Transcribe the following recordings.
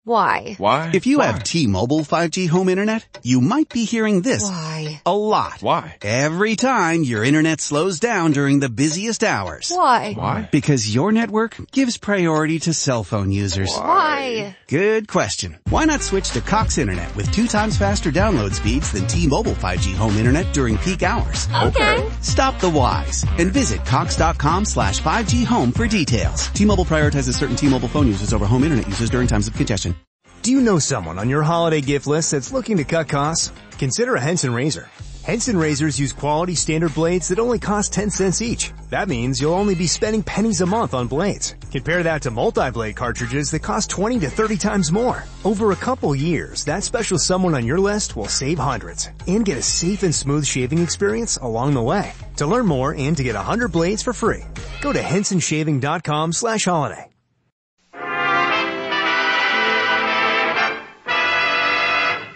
Why? Why? If you have T-Mobile 5G home internet, you might be hearing this Why? a lot. Why? Every time your internet slows down during the busiest hours. Why? Why? Because your network gives priority to cell phone users. Why? Good question. Why not switch to Cox Internet with 2 times faster download speeds than T-Mobile 5G home internet during peak hours? Okay. Stop the whys and visit cox.com/5G home for details. T-Mobile prioritizes certain T-Mobile phone users over home internet users during times of congestion. Do you know someone on your holiday gift list that's looking to cut costs? Consider a Henson razor. Henson razors use quality standard blades that only cost 10 cents each. That means you'll only be spending pennies a month on blades. Compare that to multi-blade cartridges that cost 20 to 30 times more. Over a couple years, that special someone on your list will save hundreds and get a safe and smooth shaving experience along the way. To learn more and to get 100 blades for free, go to hensonshaving.com/holiday.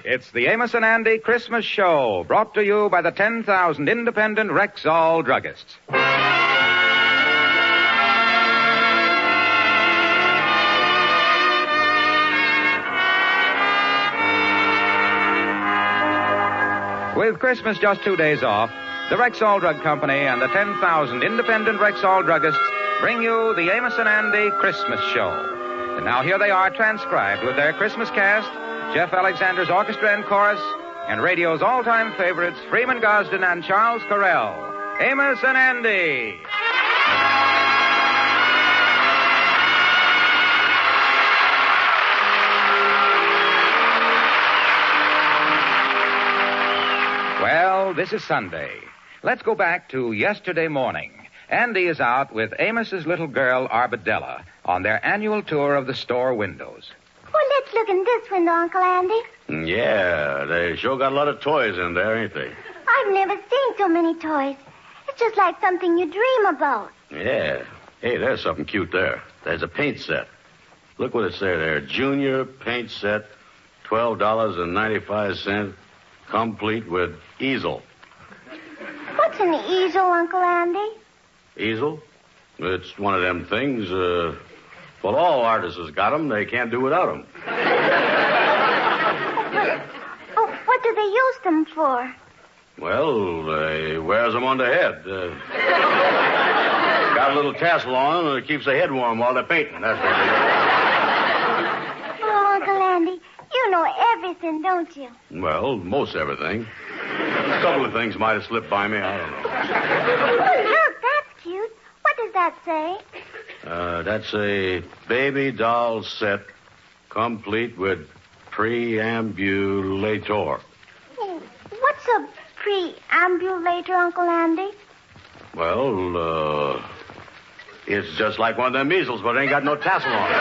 It's the Amos and Andy Christmas Show, brought to you by the 10,000 independent Rexall druggists. With Christmas just 2 days off, the Rexall Drug Company and the 10,000 independent Rexall druggists bring you the Amos and Andy Christmas Show. And now here they are transcribed with their Christmas cast, Jeff Alexander's orchestra and chorus, and radio's all-time favorites, Freeman Gosden and Charles Correll. Amos and Andy. Well, this is Sunday. Let's go back to yesterday morning. Andy is out with Amos's little girl, Arbadella, on their annual tour of the store windows. Well, let's look in this window, Uncle Andy. Yeah, they sure got a lot of toys in there, ain't they? I've never seen so many toys. It's just like something you dream about. Yeah. Hey, there's something cute there. There's a paint set. Look what it says there. Junior paint set, $12.95, complete with easel. What's an easel, Uncle Andy? Easel? It's one of them things, well, all artists has got them. They can't do without them. What do they use them for? Well, they wears them on their head. Got a little tassel on them and it keeps the head warm while they're painting. That's what they do. Oh, Uncle Andy, you know everything, don't you? Well, most everything. A couple of things might have slipped by me. I don't know. Oh, look, that's cute. What does that say? That's a baby doll set, complete with preambulator. What's a preambulator, Uncle Andy? Well, it's just like one of them measles, but it ain't got no tassel on it.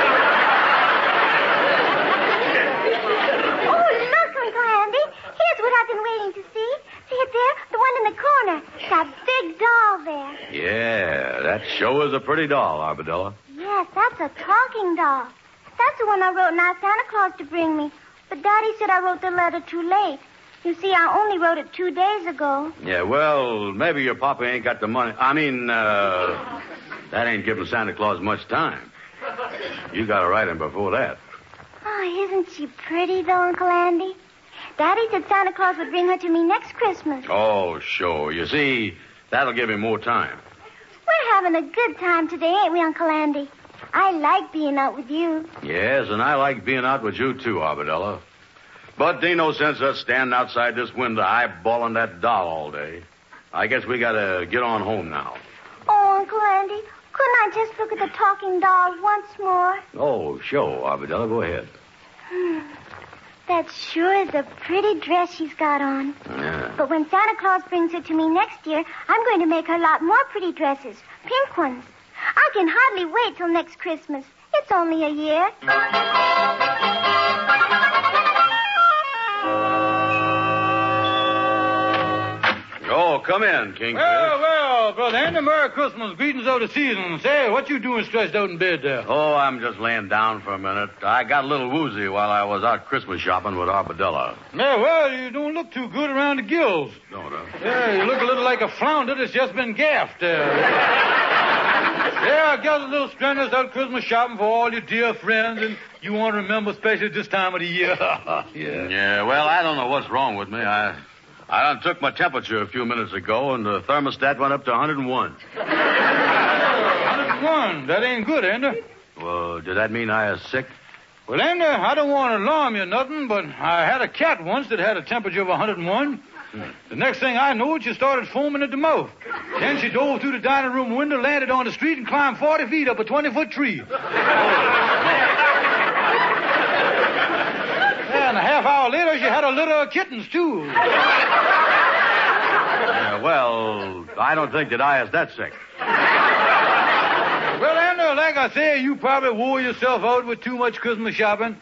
Oh, look, Uncle Andy. Here's what I've been waiting to see. See it there? The one in the corner. That big doll there. Yeah, that sure is a pretty doll, Arbadella. Yes, that's a talking doll. That's the one I wrote and asked Santa Claus to bring me. But Daddy said I wrote the letter too late. You see, I only wrote it 2 days ago. Yeah, well, maybe your papa ain't got the money. That ain't giving Santa Claus much time. You got to write him before that. Oh, isn't she pretty, though, Uncle Andy? Daddy said Santa Claus would bring her to me next Christmas. Oh, sure. You see, that'll give him more time. We're having a good time today, ain't we, Uncle Andy? I like being out with you. Yes, and I like being out with you, too, Arbadella. But there ain't no sense us standing outside this window eyeballing that doll all day. I guess we got to get on home now. Oh, Uncle Andy, couldn't I just look at the talking doll once more? Oh, sure, Arbadella. Go ahead. That sure is a pretty dress she's got on. Yeah. But when Santa Claus brings her to me next year, I'm going to make her a lot more pretty dresses. Pink ones. I can hardly wait till next Christmas. It's only a year. Oh, come in, Kingfish. Well, Brother Andy, Merry Christmas. Greetings of the season. Say, what you doing stretched out in bed there? Oh, I'm just laying down for a minute. I got a little woozy while I was out Christmas shopping with Arbadella. Yeah, well, you don't look too good around the gills. Don't I? Yeah, you look a little like a flounder that's just been gaffed. Yeah, I guess a little strenuous out Christmas shopping for all your dear friends, and you want to remember especially this time of the year. Yeah, well, I don't know what's wrong with me. I done took my temperature a few minutes ago, and the thermostat went up to 101. 101? That ain't good, ain't it? Well, did that mean I was sick? Well, Andy, I don't want to alarm you or nothing, but I had a cat once that had a temperature of 101. The next thing I knew, she started foaming at the mouth. Then she dove through the dining room window, landed on the street, and climbed 40 feet up a 20-foot tree. Yeah, and a half hour later, she had a litter of kittens, too. Well, I don't think that I was that sick. Well, Andy, like I say, you probably wore yourself out with too much Christmas shopping.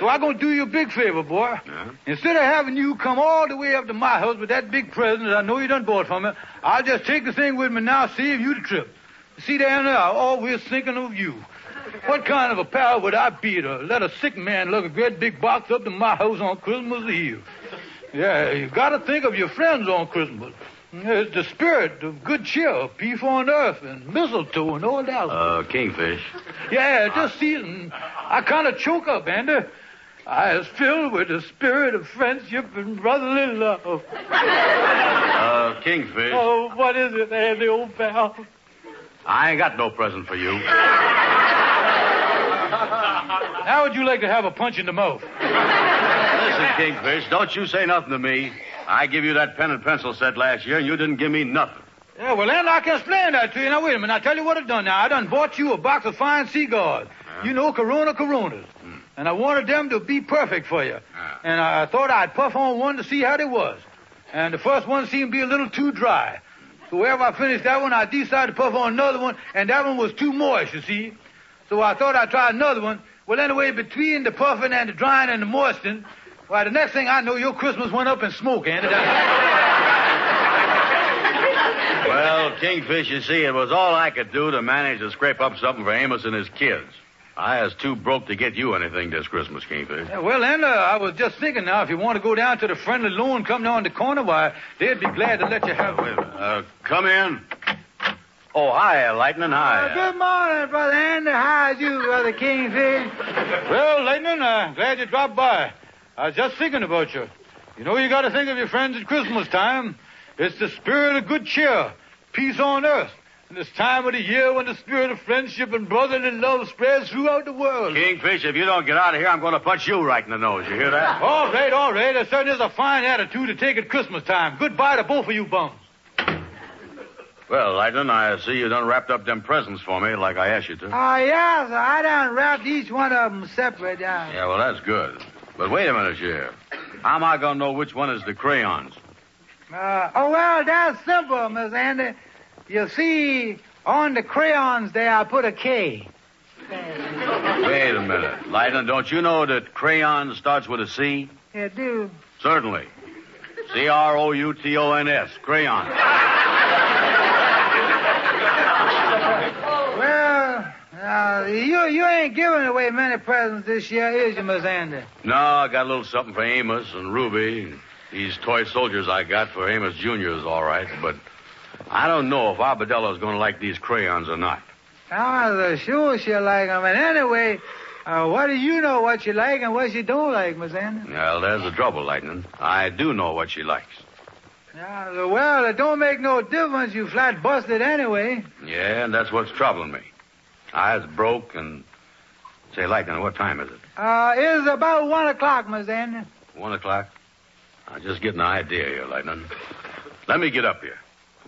So I'm going to do you a big favor, boy. Yeah? Instead of having you come all the way up to my house with that big present that I know you done bought for me, I'll just take the thing with me now, save you the trip. See, Andy, I'm always thinking of you. What kind of a pal would I be to let a sick man lug a great big box up to my house on Christmas Eve? Yeah, you got to think of your friends on Christmas. It's the spirit of good cheer, peace on earth, and mistletoe and all that. Kingfish. Yeah, just see it, and I kind of choke up, Andy. I was filled with the spirit of friendship and brotherly love. Kingfish. Oh, what is it, Andy, old pal? I ain't got no present for you. How would you like to have a punch in the mouth? Listen, Kingfish, don't you say nothing to me. I give you that pen and pencil set last year, and you didn't give me nothing. Yeah, well, then I can explain that to you. Now, wait a minute. I'll tell you what I've done now. I done bought you a box of fine cigars. You know, Coronas. And I wanted them to be perfect for you. And I thought I'd puff on one to see how they was. And the first one seemed to be a little too dry. So wherever I finished that one, I decided to puff on another one, and that one was too moist, you see. So I thought I'd try another one. Well, anyway, between the puffing and the drying and the moistening, why, the next thing I know, your Christmas went up in smoke, Andy. Well, Kingfish, you see, it was all I could do to manage to scrape up something for Amos and his kids. I was too broke to get you anything this Christmas, Kingfish. Yeah, well, then, I was just thinking now, if you want to go down to the friendly loan company on the corner, why, they'd be glad to let you have it. Come in. Oh, hi, Lightning, hi. Good morning, Brother Andy. How's you, Brother Kingfish? Well, Lightning, glad you dropped by. I was just thinking about you. You know, you got to think of your friends at Christmas time. It's the spirit of good cheer, peace on earth. And this time of the year when the spirit of friendship and brotherly love spreads throughout the world. Kingfish, if you don't get out of here, I'm going to punch you right in the nose. You hear that? All right. There certainly is a fine attitude to take at Christmas time. Goodbye to both of you bums. Well, Lightning, I see you done wrapped up them presents for me like I asked you to. Oh, yeah, sir. I done wrapped each one of them separate. Yeah, well, that's good. But wait a minute here. How am I going to know which one is the crayons? Well, that's simple, Miss Andy. You see, on the crayons there, I put a K. Wait a minute. Lightning, don't you know that crayon starts with a C? You do? Certainly. C-R-O-U-T-O-N-S. Crayon. Well, you ain't giving away many presents this year, is you, Miss Andy? No, I got a little something for Amos and Ruby. These toy soldiers I got for Amos Jr. is all right, but I don't know if Arbedella's going to like these crayons or not. Oh, sure she'll like them. And anyway, what do you know what you like and what you don't like, Miss Andy? Well, there's the trouble, Lightning. I do know what she likes. Yeah, well, it don't make no difference. You flat busted anyway. Yeah, and that's what's troubling me. I was broke and... Say, Lightning, what time is it? It's about 1 o'clock, Miss Andy. 1 o'clock? I'm just getting an idea here, Lightning. Let me get up here.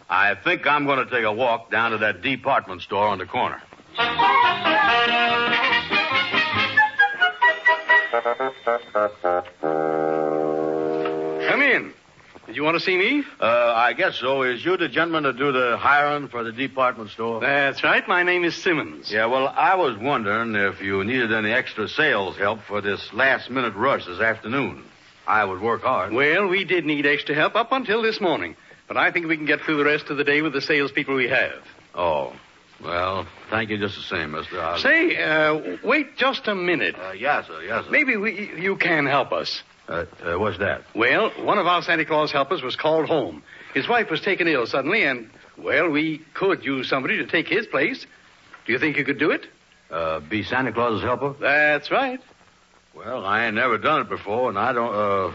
I think I'm going to take a walk down to that department store on the corner. Come in. Did you want to see me? I guess so. Is you the gentleman to do the hiring for the department store? That's right. My name is Simmons. Yeah, well, I was wondering if you needed any extra sales help for this last-minute rush this afternoon. I would work hard. Well, we did need extra help up until this morning. But I think we can get through the rest of the day with the salespeople we have. Oh. Well, thank you just the same, mister. Say, wait just a minute. Yes, sir. Maybe you can help us. What's that? Well, one of our Santa Claus helpers was called home. His wife was taken ill suddenly, and, well, we could use somebody to take his place. Do you think you could do it? Be Santa Claus's helper? That's right. Well, I ain't never done it before, and I don't,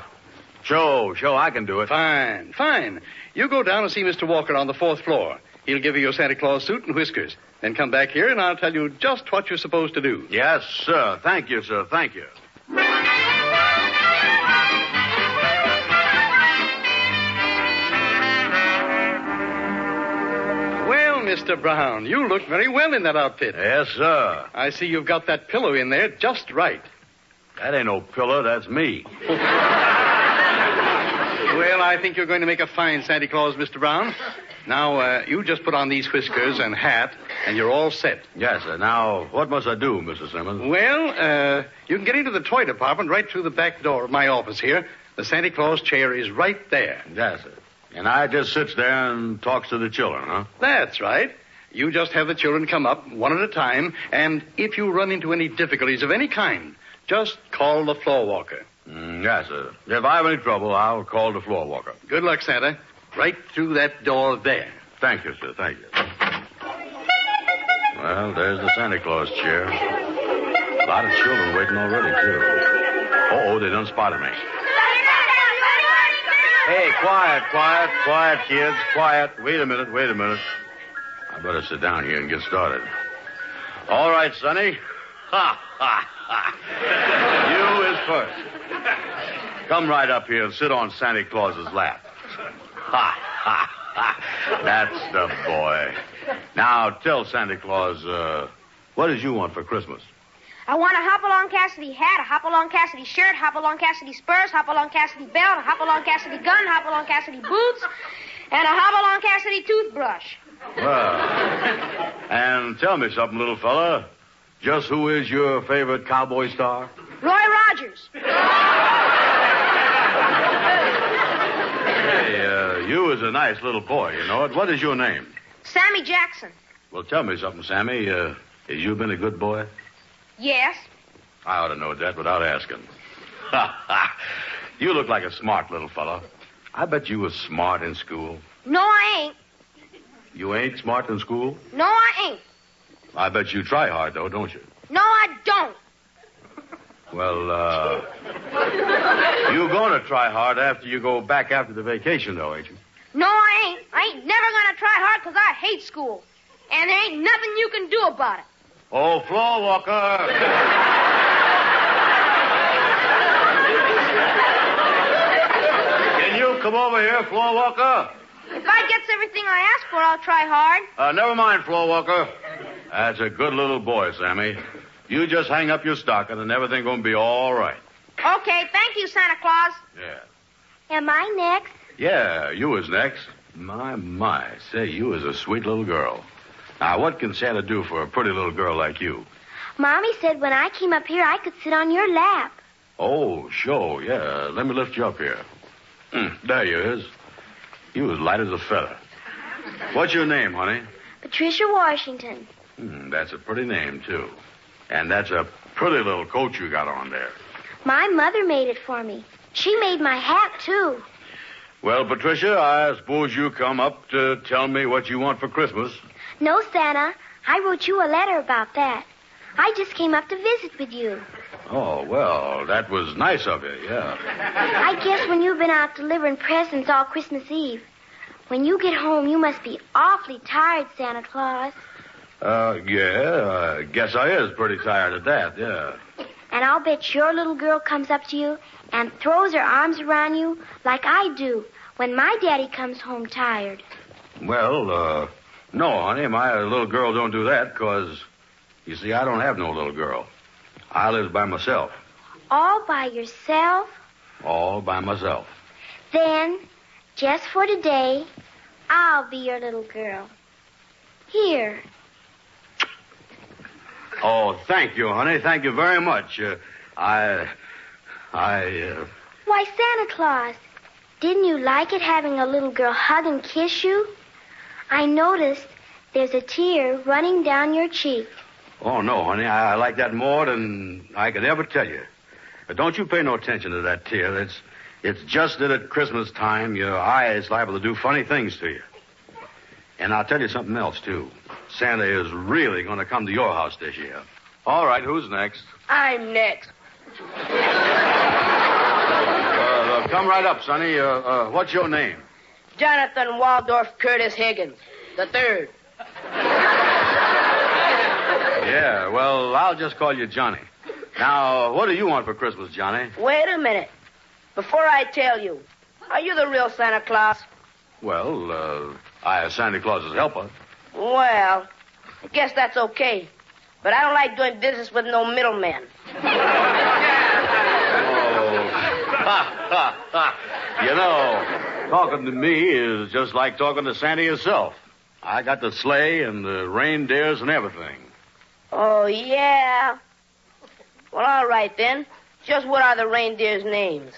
Sure, I can do it. Fine. You go down and see Mr. Walker on the 4th floor. He'll give you your Santa Claus suit and whiskers. Then come back here, and I'll tell you just what you're supposed to do. Yes, sir. Thank you, sir. Thank you. Well, Mr. Brown, you look very well in that outfit. Yes, sir. I see you've got that pillow in there just right. That ain't no pillow. That's me. Well, I think you're going to make a fine Santa Claus, Mr. Brown. Now, you just put on these whiskers and hat, and you're all set. Yes, sir. Now, what must I do, Mr. Simmons? Well, you can get into the toy department right through the back door of my office here. The Santa Claus chair is right there. Yes, sir. And I just sits there and talks to the children, huh? That's right. You just have the children come up one at a time, and if you run into any difficulties of any kind, just call the floor walker. Yes, sir. If I have any trouble, I'll call the floor walker. Good luck, Santa. Right through that door there. Thank you, sir. Thank you. Well, there's the Santa Claus chair. A lot of children waiting already, too. Uh-oh, they done spotted me. Hey, quiet, kids. Quiet. Wait a minute. I better sit down here and get started. All right, Sonny. Ha. You is first. Come right up here and sit on Santa Claus's lap. Ha. That's the boy. Now, tell Santa Claus, what did you want for Christmas? I want a Hop-Along Cassidy hat, a Hop-Along Cassidy shirt, Hop-Along Cassidy spurs, Hop-Along Cassidy belt, a Hop-Along Cassidy gun, Hop-Along Cassidy boots, and a Hop-Along Cassidy toothbrush. Well, and tell me something, little fella. Just who is your favorite cowboy star? Roy Rogers. Hey, you is a nice little boy, you know it. What is your name? Sammy Jackson. Well, tell me something, Sammy. Has you been a good boy? Yes. I ought to know that without asking. You look like a smart little fella. I bet you was smart in school. No, I ain't. You ain't smart in school? No, I ain't. I bet you try hard, though, don't you? No, I don't. Well, you gonna try hard after you go back after the vacation, though, ain't you? No, I ain't. I ain't never gonna try hard because I hate school. And there ain't nothing you can do about it. Oh, floor walker! Can you come over here, floor walker? If I gets everything I ask for, I'll try hard. Never mind, floor walker. That's a good little boy, Sammy. You just hang up your stocking and everything gonna be all right. Okay, thank you, Santa Claus. Yeah. Am I next? Yeah, you was next. My. Say, you is a sweet little girl. Now, what can Santa do for a pretty little girl like you? Mommy said when I came up here, I could sit on your lap. Oh, sure, yeah. Let me lift you up here. There you is. You as light as a feather. What's your name, honey? Patricia Washington. That's a pretty name, too. And that's a pretty little coat you got on there. My mother made it for me. She made my hat, too. Well, Patricia, I suppose you come up to tell me what you want for Christmas. No, Santa. I wrote you a letter about that. I just came up to visit with you. Oh, well, that was nice of you, yeah. I guess when you've been out delivering presents all Christmas Eve, when you get home, you must be awfully tired, Santa Claus. Yeah, I guess I is pretty tired of that, yeah. And I'll bet your little girl comes up to you and throws her arms around you like I do when my daddy comes home tired. Well, no, honey, my little girl don't do that because, you see, I don't have no little girl. I live by myself. All by yourself? All by myself. Then, just for today, I'll be your little girl. Here. Oh, thank you, honey. Thank you very much. Why, Santa Claus, didn't you like it having a little girl hug and kiss you? I noticed there's a tear running down your cheek. Oh, no, honey. I like that more than I could ever tell you. But don't you pay no attention to that tear. It's just that at Christmas time, your eye is liable to do funny things to you. And I'll tell you something else, too. Santa is really going to come to your house this year. All right, who's next? I'm next. Come right up, Sonny. What's your name? Jonathan Waldorf Curtis Higgins, the third. Yeah, well, I'll just call you Johnny. Now, what do you want for Christmas, Johnny? Wait a minute. Before I tell you, are you the real Santa Claus? Well, I am Santa Claus's helper. Well, I guess that's okay. But I don't like doing business with no middlemen. You know, talking to me is just like talking to Santa yourself. I got the sleigh and the reindeers and everything. Oh, yeah? Well, all right, then. Just what are the reindeers' names?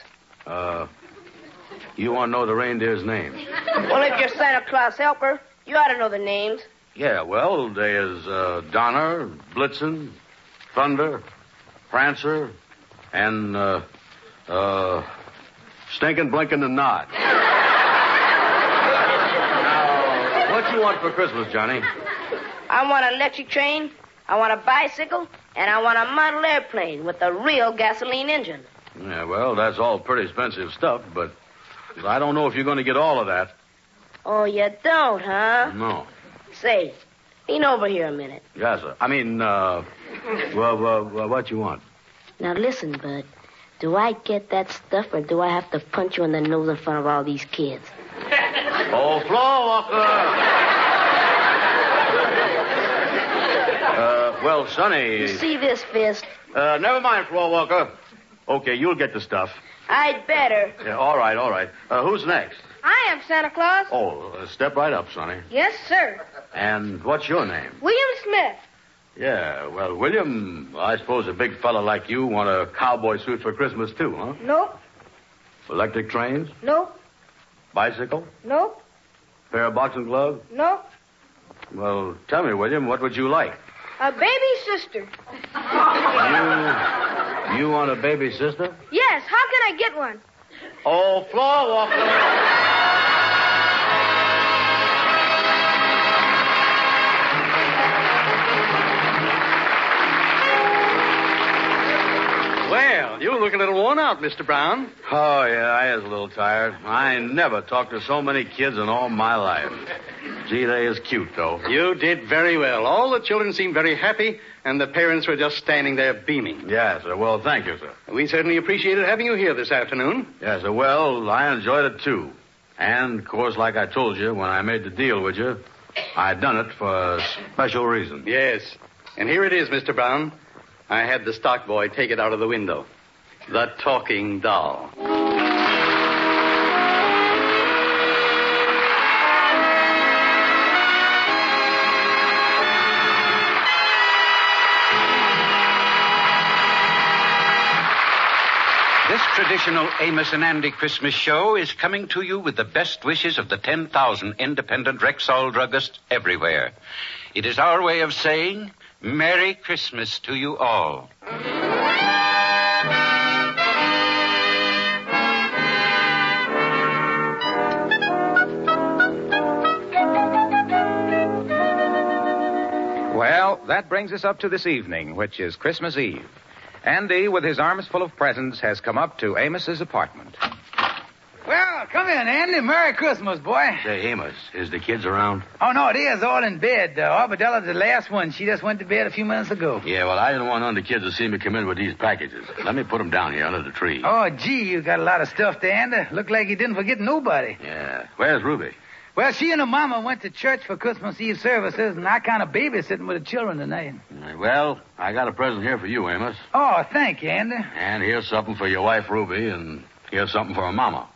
You want to know the reindeer's name? Well, if you're Santa Claus helper, you ought to know the names. Yeah, well, there's Donner, Blitzen, Thunder, Prancer, and Stinkin', Blinkin', and Nod. Now, what you want for Christmas, Johnny? I want an electric train, I want a bicycle, and I want a model airplane with a real gasoline engine. Yeah, well, that's all pretty expensive stuff, but I don't know if you're going to get all of that. Oh, you don't, huh? No. Say, lean over here a minute. Yes, sir. I mean, what you want? Now, listen, Bud. Do I get that stuff, or do I have to punch you in the nose in front of all these kids? Oh, floor walker! Well, Sonny... You see this fist? Never mind, floor walker. Okay, you'll get the stuff. I'd better. Yeah, all right. Who's next? I am Santa Claus. Oh, step right up, Sonny. Yes, sir. And what's your name? William Smith. Yeah, well, William, I suppose a big fella like you want a cowboy suit for Christmas, too, huh? Nope. Electric trains? Nope. Bicycle? Nope. Pair of boxing gloves? Nope. Well, tell me, William, what would you like? A baby sister. You want a baby sister? Yes, how can I get one? Oh, floor walker. Well, you look a little worn out, Mr. Brown. Oh, yeah, I was a little tired. I never talked to so many kids in all my life. Gee, they is cute, though. You did very well. All the children seemed very happy, and the parents were just standing there beaming. Yes, sir. Well, thank you, sir. We certainly appreciated having you here this afternoon. Yes, sir. Well, I enjoyed it, too. And, of course, like I told you when I made the deal with you, I done it for a special reason. Yes. And here it is, Mr. Brown. I had the stock boy take it out of the window. The talking doll. This traditional Amos and Andy Christmas show is coming to you with the best wishes of the 10,000 independent Rexall druggists everywhere. It is our way of saying, Merry Christmas to you all. Well, that brings us up to this evening, which is Christmas Eve. Andy, with his arms full of presents, has come up to Amos's apartment. Well, come in, Andy. Merry Christmas, boy. Say, Amos, is the kids around? Oh, no, they is all in bed. Arbedella's the last one. She just went to bed a few minutes ago. Yeah, well, I didn't want none of the kids to see me come in with these packages. Let me put them down here under the tree. Oh, gee, you got a lot of stuff there, Andy. Look like you didn't forget nobody. Yeah. Where's Ruby? Well, she and her mama went to church for Christmas Eve services, and I kind of babysitting with the children tonight. Well, I got a present here for you, Amos. Oh, thank you, Andy. And here's something for your wife, Ruby, and here's something for her mama.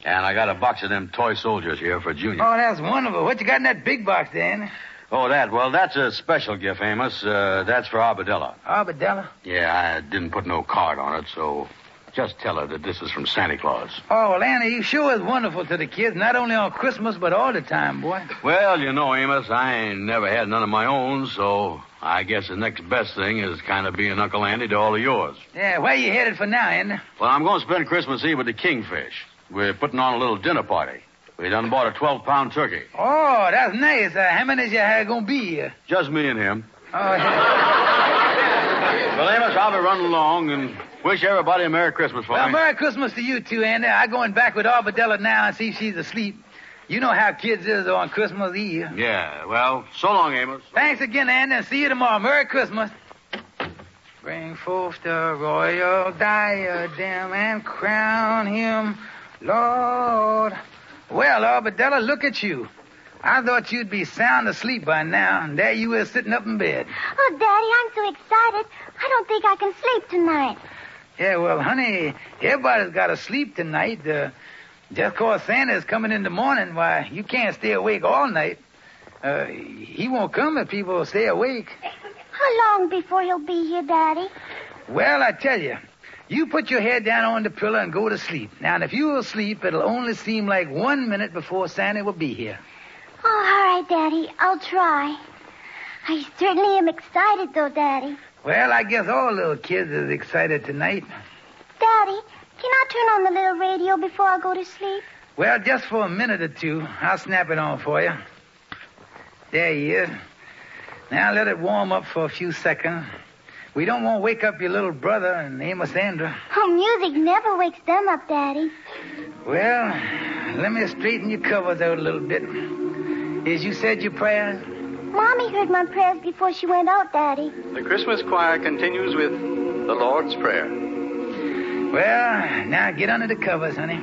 And I got a box of them toy soldiers here for Junior. Oh, that's wonderful. What you got in that big box there, Andy? Oh, that? Well, that's a special gift, Amos. That's for Arbadella. Arbadella? Yeah, I didn't put no card on it, so just tell her that this is from Santa Claus. Oh, well, Andy, you sure is wonderful to the kids, not only on Christmas, but all the time, boy. Well, you know, Amos, I ain't never had none of my own, so I guess the next best thing is kind of being Uncle Andy to all of yours. Yeah, where you headed for now, Andy? Well, I'm going to spend Christmas Eve with the Kingfish. We're putting on a little dinner party. We done bought a 12-pound turkey. Oh, that's nice. How many's you gonna be? Just me and him. Oh, yeah. Well, Amos, I'll be running along and wish everybody a Merry Christmas for Well, me. Merry Christmas to you, too, Andy. I'm going back with Arbadella now and see if she's asleep. You know how kids is on Christmas Eve. Yeah, well, so long, Amos. Thanks again, Andy, and see you tomorrow. Merry Christmas. Bring forth the royal diadem and crown him, Lord. Well, Arbadella, look at you. I thought you'd be sound asleep by now, and there you is sitting up in bed. Oh, Daddy, I'm so excited. I don't think I can sleep tonight. Yeah, well, honey, everybody's got to sleep tonight. Just 'cause Santa's coming in the morning, why, you can't stay awake all night. He won't come if people stay awake. How long before he'll be here, Daddy? Well, I tell you, you put your head down on the pillow and go to sleep. Now, and if you will sleep, it'll only seem like 1 minute before Santa will be here. Oh, all right, Daddy. I'll try. I certainly am excited, though, Daddy. Well, I guess all little kids is excited tonight. Daddy, can I turn on the little radio before I go to sleep? Well, just for a minute or two. I'll snap it on for you. There he is. Now let it warm up for a few seconds. We don't want to wake up your little brother and Amos Andrew. Oh, music never wakes them up, Daddy. Well, let me straighten your covers out a little bit. As you said your prayers? Mommy heard my prayers before she went out, Daddy. The Christmas choir continues with the Lord's Prayer. Well, now get under the covers, honey.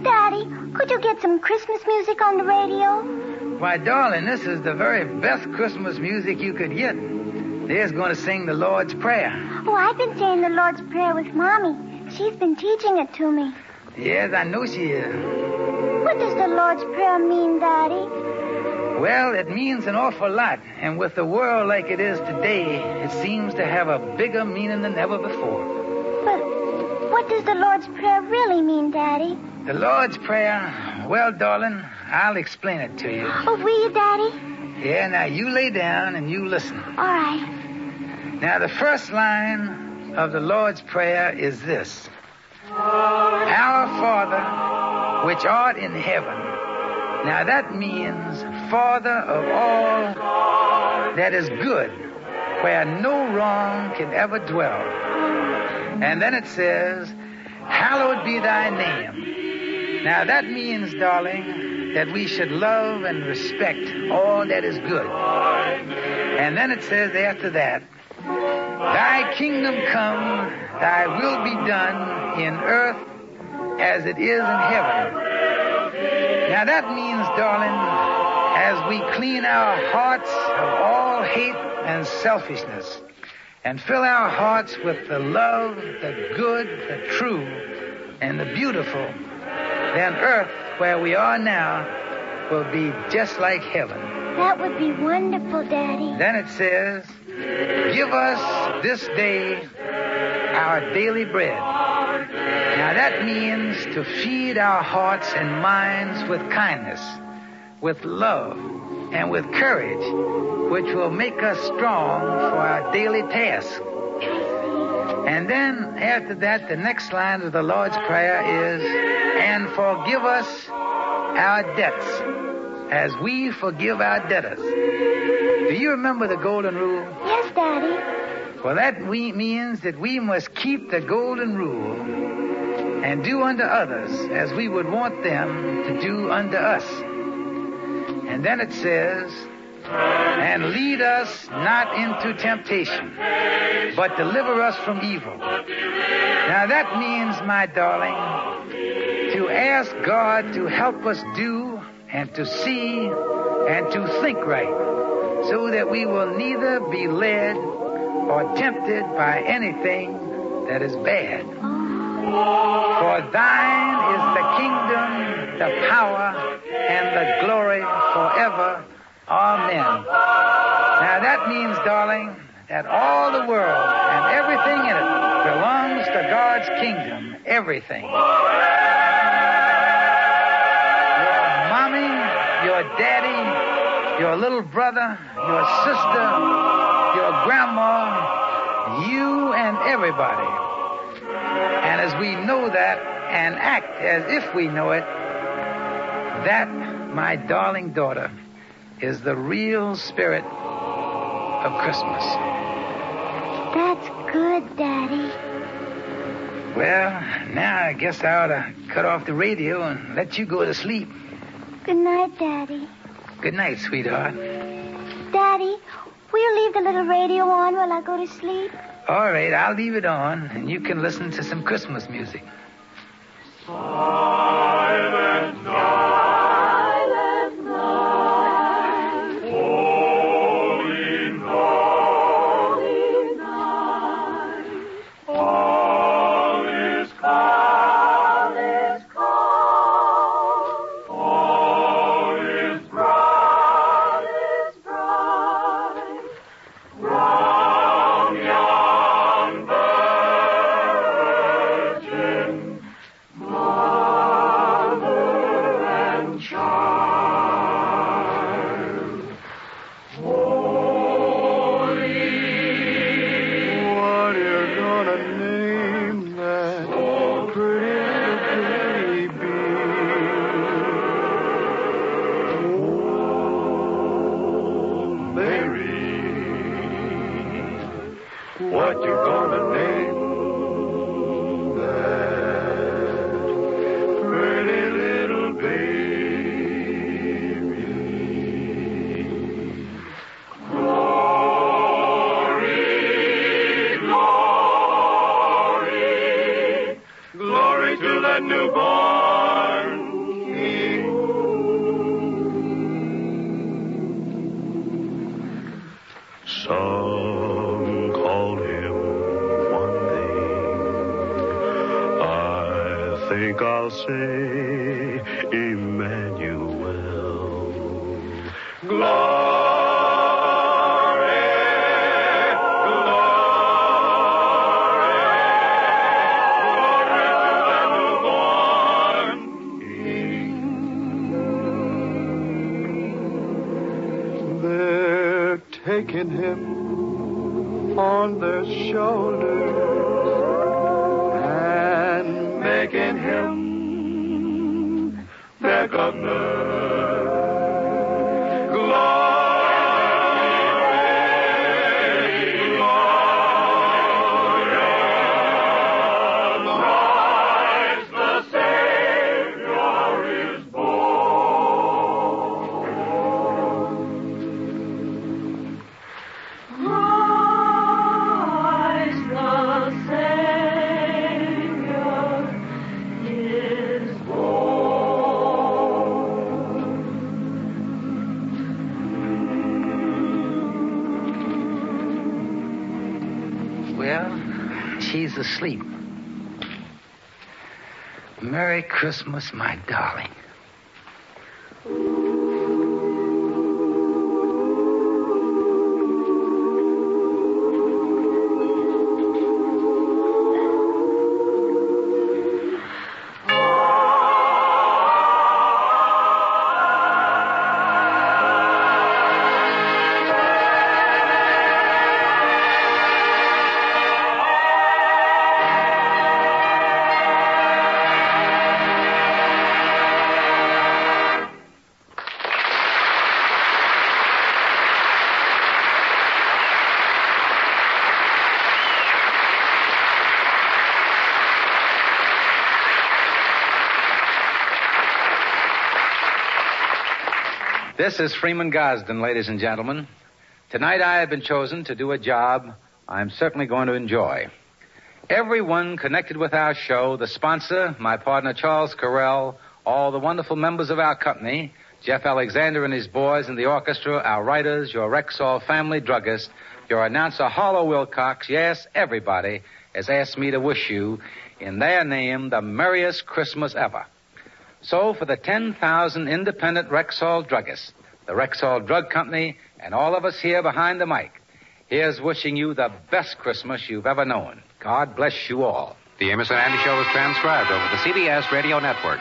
Daddy, could you get some Christmas music on the radio? Why, darling, this is the very best Christmas music you could get. There's going to sing the Lord's Prayer. Oh, I've been saying the Lord's Prayer with Mommy. She's been teaching it to me. Yes, I know she is. What does the Lord's Prayer mean, Daddy? Well, it means an awful lot. And with the world like it is today, it seems to have a bigger meaning than ever before. But what does the Lord's Prayer really mean, Daddy? The Lord's Prayer, well, darling, I'll explain it to you. Oh, will you, Daddy? Yeah, now you lay down and you listen. All right. Now, the first line of the Lord's Prayer is this. Our Father, which art in heaven. Now, that means Father of all that is good, where no wrong can ever dwell. And then it says, hallowed be thy name. Now, that means, darling, that we should love and respect all that is good. And then it says after that, thy kingdom come, thy will be done in earth as it is in heaven. Now that means, darling, as we clean our hearts of all hate and selfishness and fill our hearts with the love, the good, the true, and the beautiful, then earth, where we are now, will be just like heaven. That would be wonderful, Daddy. Then it says, give us this day our daily bread. Now that means to feed our hearts and minds with kindness, with love, and with courage, which will make us strong for our daily task. And then after that, the next line of the Lord's Prayer is, and forgive us our debts as we forgive our debtors. Do you remember the golden rule? Yes, Daddy. Well, that means that we must keep the golden rule and do unto others as we would want them to do unto us. And then it says, and lead us not into temptation, but deliver us from evil. Now that means, my darling, to ask God to help us do and to see and to think right, so that we will neither be led or tempted by anything that is bad. For thine is the kingdom, the power, and the glory forever. Amen. Now that means, darling, that all the world and everything in it belongs to God's kingdom. Everything. Your mommy, your daddy, your little brother, your sister, your grandma, you and everybody. And as we know that and act as if we know it, That, my darling daughter, is the real spirit of Christmas. That's good, Daddy. Well, now I guess I ought to cut off the radio and let you go to sleep. Good night, Daddy. Good night, sweetheart. Daddy, will you leave the little radio on while I go to sleep? All right, I'll leave it on, and you can listen to some Christmas music. Silent night, silent night, holy night, all is calm, all is bright, from young virgin, mother and child. Holy, what you gonna name that pretty baby? Oh, Mary, what you gonna name that pretty little baby? Glory, glory, glory to that newborn King. Some called him one name. I think I'll say Emmanuel. Glory, glory to that newborn King. They're taking him on their shoulders and making him their governor. Christ the Savior is born. Christ the Savior is born. Well, she's asleep. Merry Christmas, my darling. This is Freeman Gosden, ladies and gentlemen. Tonight I have been chosen to do a job I'm certainly going to enjoy. Everyone connected with our show, the sponsor, my partner Charles Carell, all the wonderful members of our company, Jeff Alexander and his boys in the orchestra, our writers, your Rexall family druggist, your announcer Harlow Wilcox, yes, everybody has asked me to wish you, in their name, the merriest Christmas ever. So for the 10,000 independent Rexall druggists, the Rexall Drug Company, and all of us here behind the mic, here's wishing you the best Christmas you've ever known. God bless you all. The Amos and Andy Show is transcribed over the CBS Radio Network.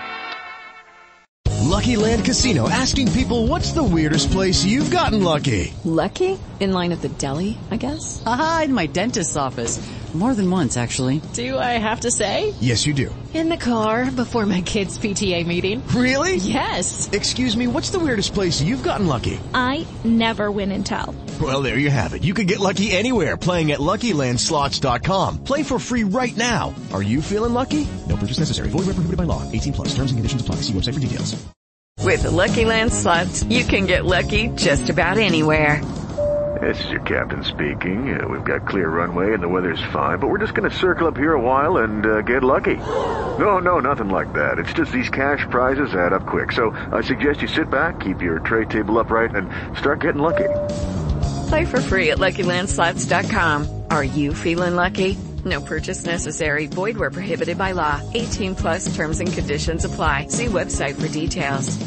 Lucky Land Casino, asking people, what's the weirdest place you've gotten lucky? Lucky? In line at the deli, I guess? Aha, in my dentist's office. More than once, actually. Do I have to say? Yes, you do. In the car before my kids' PTA meeting. Really? Yes. Excuse me, what's the weirdest place you've gotten lucky? I never win and tell. Well, there you have it. You can get lucky anywhere, playing at LuckyLandSlots.com. Play for free right now. Are you feeling lucky? No purchase necessary. Void where prohibited by law. 18+. Terms and conditions apply. See website for details. With the Lucky Land Slots, you can get lucky just about anywhere. This is your captain speaking. We've got clear runway and the weather's fine, but we're just going to circle up here a while and get lucky. No, nothing like that. It's just these cash prizes add up quick. So I suggest you sit back, keep your tray table upright, and start getting lucky. Play for free at LuckyLandSlots.com. Are you feeling lucky? No purchase necessary. Void where prohibited by law. 18+ terms and conditions apply. See website for details.